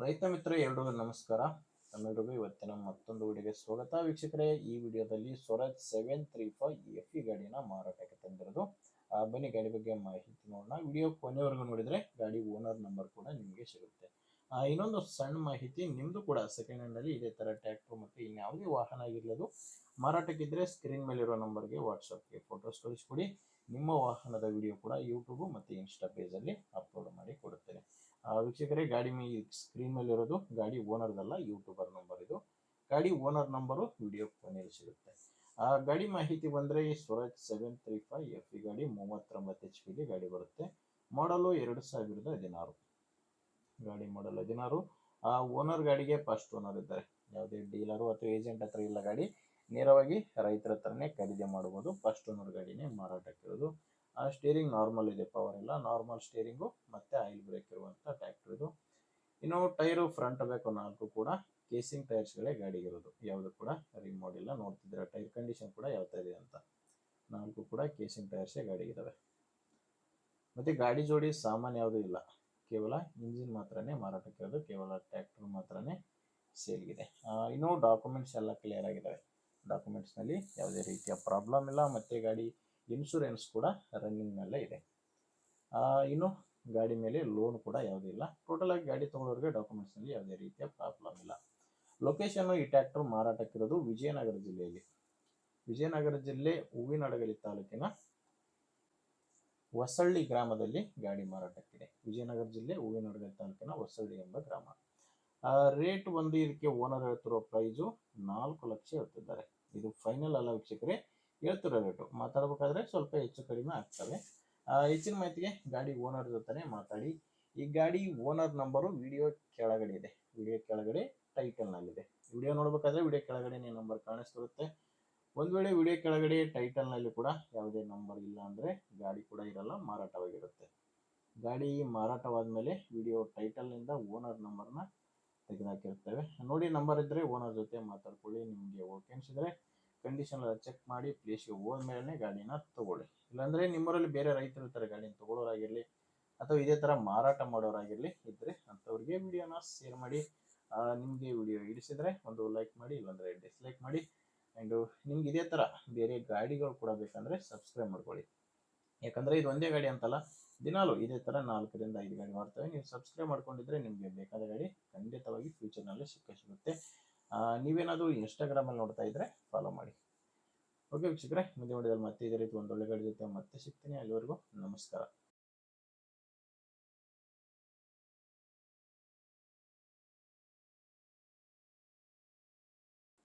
ರೈತ ಮಿತ್ರ ಎಲ್ರಿಗೂ ನಮಸ್ಕಾರ. ನಮ್ಮೆಲ್ಲರಿಗೂ ಇವತ್ತಿನ ಮತ್ತೊಂದು ವಿಡಿಯೋಗೆ ಸ್ವಾಗತ. ವೀಕ್ಷಕರೇ, ಈ ವಿಡಿಯೋದಲ್ಲಿ ಸ್ವರಾಜ್ 735 ಎಫ್ ಇ ಗಾಡಿನ ಮಾರಾಟಕ್ಕೆ ತಂದಿರೋದು. ಬನ್ನಿ ಗಾಡಿ ಬಗ್ಗೆ ಮಾಹಿತಿ ನೋಡೋಣ. ವಿಡಿಯೋ ಕೊನೆವರೆಗೂ ನೋಡಿದ್ರೆ ಗಾಡಿ ಓನರ್ ನಂಬರ್ ಕೂಡ ನಿಮಗೆ ಸಿಗುತ್ತೆ. ಇನ್ನೊಂದು ಸಣ್ಣ ಮಾಹಿತಿ, ನಿಮ್ದು ಕೂಡ ಸೆಕೆಂಡ್ ಹ್ಯಾಂಡ್ ಅಲ್ಲಿ ಇದೇ ತರ ಟ್ರ್ಯಾಕ್ಟರ್ ಮತ್ತು ಇನ್ಯಾವುದೇ ವಾಹನ ಆಗಿರ್ಲದು ಮಾರಾಟಕ್ಕಿದ್ರೆ ಸ್ಕ್ರೀನ್ ಮೇಲಿರೋ ನಂಬರ್ಗೆ ವಾಟ್ಸಪ್ಗೆ ಫೋಟೋಸ್ ಕಳಿಸ್ಕೊಡಿ. ನಿಮ್ಮ ವಾಹನದ ವಿಡಿಯೋ ಕೂಡ ಯೂಟ್ಯೂಬ್ ಮತ್ತು ಇನ್ಸ್ಟಾ ಪೇಜಲ್ಲಿ ಅಪ್ಲೋಡ್ ಮಾಡಿ ಕೊಡುತ್ತೇನೆ. ವೀಕ್ಷಕರೇ, ಗಾಡಿ ಸ್ಕ್ರೀನ್ ಮೇಲೆ ಇರೋದು ಗಾಡಿ ಓನರ್ದಲ್ಲ, ಯೂಟ್ಯೂಬರ್ ನಂಬರ್ ಇದು. ಗಾಡಿ ಓನರ್ ನಂಬರು ವಿಡಿಯೋ ಕೊನೆಯಲ್ಲಿ ಸಿಗುತ್ತೆ. ಗಾಡಿ ಮಾಹಿತಿ ಬಂದರೆ ಸ್ವರಾಜ್ 735 ಎಫ್ ಇ ಗಾಡಿ 39 HP ಗಾಡಿ ಬರುತ್ತೆ. ಮಾಡಲು 2016 ಗಾಡಿ ಮಾಡಲ್ 16. ಓನರ್ ಗಾಡಿಗೆ ಫಸ್ಟ್ ಓನರ್ ಇದ್ದಾರೆ. ಯಾವುದೇ ಡೀಲರು ಅಥವಾ ಏಜೆಂಟ್ ಹತ್ರ ಇಲ್ಲ ಗಾಡಿ, ನೇರವಾಗಿ ರೈತರ ಹತ್ರನೇ ಖರೀದಿ ಮಾಡಬಹುದು. ಫಸ್ಟ್ ಓನರ್ ಗಾಡಿನೇ ಮಾರಾಟಕ್ಕಿರೋದು. ಸ್ಟೇರಿಂಗ್ ನಾರ್ಮಲ್ ಇದೆ, ಪವರ್ ಇಲ್ಲ, ನಾರ್ಮಲ್ ಸ್ಟೇರಿಂಗು ಮತ್ತೆ ಆಯಿಲ್ ಬ್ರೇಕ್ ಇರುವಂತ ಟ್ರ್ಯಾಕ್ಟರ್ ಇದು. ಇನ್ನು ಟೈರು ಫ್ರಂಟ್ ಬ್ಯಾಕ್ 4 ಕೂಡ ಕೇಸಿಂಗ್ ಟೈರ್ಸ್ಗಳೇ ಗಾಡಿಗಿರೋದು, ಯಾವುದು ಕೂಡ ರಿಮೋಡ್ ಇಲ್ಲ. ನೋಡ್ತಿದ್ರೆ ಟೈರ್ ಕಂಡೀಷನ್ ಕೂಡ ಯಾವ ತರ ಇದೆ ಅಂತ. 4 ಕೂಡ ಕೇಸಿಂಗ್ ಟೈರ್ಸೇ ಗಾಡಿಗಿದಾವೆ. ಮತ್ತೆ ಗಾಡಿ ಜೋಡಿ ಸಾಮಾನು ಯಾವುದೂ ಇಲ್ಲ, ಕೇವಲ ಇಂಜಿನ್ ಮಾತ್ರನೇ ಮಾರಾಟಕ್ಕಿರೋದು, ಕೇವಲ ಟ್ರ್ಯಾಕ್ಟರ್ ಮಾತ್ರನೇ ಸೇಲ್ಗಿದೆ. ಇನ್ನು ಡಾಕ್ಯುಮೆಂಟ್ಸ್ ಎಲ್ಲ ಕ್ಲಿಯರ್ ಆಗಿದ್ದಾವೆ. ಡಾಕ್ಯುಮೆಂಟ್ಸ್ ನಲ್ಲಿ ಯಾವುದೇ ರೀತಿಯ ಪ್ರಾಬ್ಲಮ್ ಇಲ್ಲ. ಮತ್ತೆ ಗಾಡಿ ಇನ್ಶೂರೆನ್ಸ್ ಕೂಡ ರನ್ನಿಂಗ್ ನಲ್ಲೇ ಇದೆ. ಇನ್ನು ಗಾಡಿ ಮೇಲೆ ಲೋನ್ ಕೂಡ ಯಾವುದೂ ಇಲ್ಲ. ಟೋಟಲ್ ಆಗಿ ಗಾಡಿ ತಗೊಳ್ಳೋರಿಗೆ ಡಾಕ್ಯುಮೆಂಟ್ಸ್ ನಲ್ಲಿ ಯಾವುದೇ ರೀತಿಯ ಪ್ರಾಬ್ಲಮ್ ಇಲ್ಲ. ಲೊಕೇಶನ್ ಈ ಟ್ರ್ಯಾಕ್ಟರ್ ಮಾರಾಟಕ್ಕಿರೋದು ವಿಜಯನಗರ ಜಿಲ್ಲೆಯಲ್ಲಿ. ವಿಜಯನಗರ ಜಿಲ್ಲೆ ಹೂವಿನಡಗಲಿ ತಾಲೂಕಿನ ಹೊಸಳ್ಳಿ ಗ್ರಾಮದಲ್ಲಿ ಗಾಡಿ ಮಾರಾಟಕ್ಕಿದೆ. ವಿಜಯನಗರ ಜಿಲ್ಲೆ ಹೂವಿನಡಗಲಿ ತಾಲೂಕಿನ ಹೊಸಳ್ಳಿ ಎಂಬ ಗ್ರಾಮ. ರೇಟ್ ಒಂದು ಇದಕ್ಕೆ ಓನರ್ ಹೇಳ್ತಿರೋ ಪ್ರೈಸು 4 ಲಕ್ಷ ಹೇಳ್ತಿದ್ದಾರೆ. ಇದು ಫೈನಲ್ ಅಲ್ಲ ವೀಕ್ಷಕರೇ, ಹೇಳ್ತಿರೋ ರೇಟು. ಮಾತಾಡಬೇಕಾದ್ರೆ ಸ್ವಲ್ಪ ಹೆಚ್ಚು ಕಡಿಮೆ ಆಗ್ತವೆ. ಹೆಚ್ಚಿನ ಮಾಹಿತಿಗೆ ಗಾಡಿ ಓನರ್ ಜೊತೆ ಮಾತಾಡಿ. ಈ ಗಾಡಿ ಓನರ್ ನಂಬರು ವಿಡಿಯೋ ಕೆಳಗಡೆ ಇದೆ, ವಿಡಿಯೋ ಕೆಳಗಡೆ ಟೈಟಲ್ನಲ್ಲಿದೆ. ವಿಡಿಯೋ ನೋಡ್ಬೇಕಾದ್ರೆ ವಿಡಿಯೋ ಕೆಳಗಡೆ ನಂಬರ್ ಕಾಣಿಸ್ತಿರುತ್ತೆ. ಒಂದು ವೇಳೆ ವಿಡಿಯೋ ಕೆಳಗಡೆ ಟೈಟಲ್ನಲ್ಲಿ ಕೂಡ ಯಾವುದೇ ನಂಬರ್ ಇಲ್ಲ ಅಂದರೆ ಗಾಡಿ ಕೂಡ ಇರಲ್ಲ, ಮಾರಾಟವಾಗಿರುತ್ತೆ. ಗಾಡಿ ಮಾರಾಟವಾದ ಮೇಲೆ ವಿಡಿಯೋ ಟೈಟಲ್ನಿಂದ ಓನರ್ ನಂಬರ್ನ ತೆಗೆದುಹಾಕಿರ್ತೇವೆ. ನೋಡಿ, ನಂಬರ್ ಇದ್ದರೆ ಓನರ್ ಜೊತೆ ಮಾತಾಡ್ಕೊಳ್ಳಿ. ನಿಮಗೆ ಓಕೆ ಅನಿಸಿದ್ರೆ ಕಂಡೀಷನ್ ಎಲ್ಲ ಚೆಕ್ ಮಾಡಿ ಪ್ಲೇಸ್ಗೆ ಹೋದ್ಮೇಲೆ ಗಾಡಿನ ತಗೊಳ್ಳಿ. ಇಲ್ಲಾಂದರೆ ನಿಮ್ಮೂರಲ್ಲಿ ಬೇರೆ ರೈತರು ಇರ್ತಾರೆ, ಗಾಡಿನ ತಗೊಳ್ಳೋರಾಗಿರಲಿ ಅಥವಾ ಇದೇ ಥರ ಮಾರಾಟ ಮಾಡೋರಾಗಿರಲಿ ಇದ್ದರೆ ಅಂಥವ್ರಿಗೆ ವಿಡಿಯೋನ ಶೇರ್ ಮಾಡಿ. ನಿಮಗೆ ವಿಡಿಯೋ ಹಿಡಿಸಿದ್ರೆ ಒಂದು ಲೈಕ್ ಮಾಡಿ, ಇಲ್ಲಾಂದರೆ ಡಿಸ್ಲೈಕ್ ಮಾಡಿ. ಆ್ಯಂಡು ನಿಮ್ಗೆ ಇದೇ ಥರ ಬೇರೆ ಗಾಡಿಗಳು ಕೂಡ ಬೇಕಂದರೆ ಸಬ್ಸ್ಕ್ರೈಬ್ ಮಾಡ್ಕೊಳ್ಳಿ. ಯಾಕಂದರೆ ಇದು ಒಂದೇ ಗಾಡಿ ಅಂತಲ್ಲ, ದಿನಾಲು ಇದೇ ಥರ 4 ರಿಂದ 5 ಗಾಡಿ ಮಾಡ್ತೇವೆ. ನೀವು ಸಬ್ಸ್ಕ್ರೈಬ್ ಮಾಡ್ಕೊಂಡಿದ್ರೆ ನಿಮಗೆ ಬೇಕಾದ ಗಾಡಿ ಖಂಡಿತವಾಗಿ ಫ್ಯೂಚರ್ನಲ್ಲಿ ಸಿಗುತ್ತೆ. ನೀವೇನಾದರೂ ಇನ್ಸ್ಟಾಗ್ರಾಮಲ್ಲಿ ನೋಡ್ತಾ ಇದ್ದರೆ ಫಾಲೋ ಮಾಡಿ. ಓಕೆ ವೀಕ್ಷಕರೇ, ಮುಂದೆ ವಿಡಿಯೋದಲ್ಲಿ ಮತ್ತೆ ಇದೇ ರೀತಿ ಒಂದೊಳ್ಳೆ ಗಾಡಿ ಜೊತೆ ಮತ್ತೆ ಸಿಗ್ತೀನಿ. ಅಲ್ಲಿವರೆಗೂ ನಮಸ್ಕಾರ.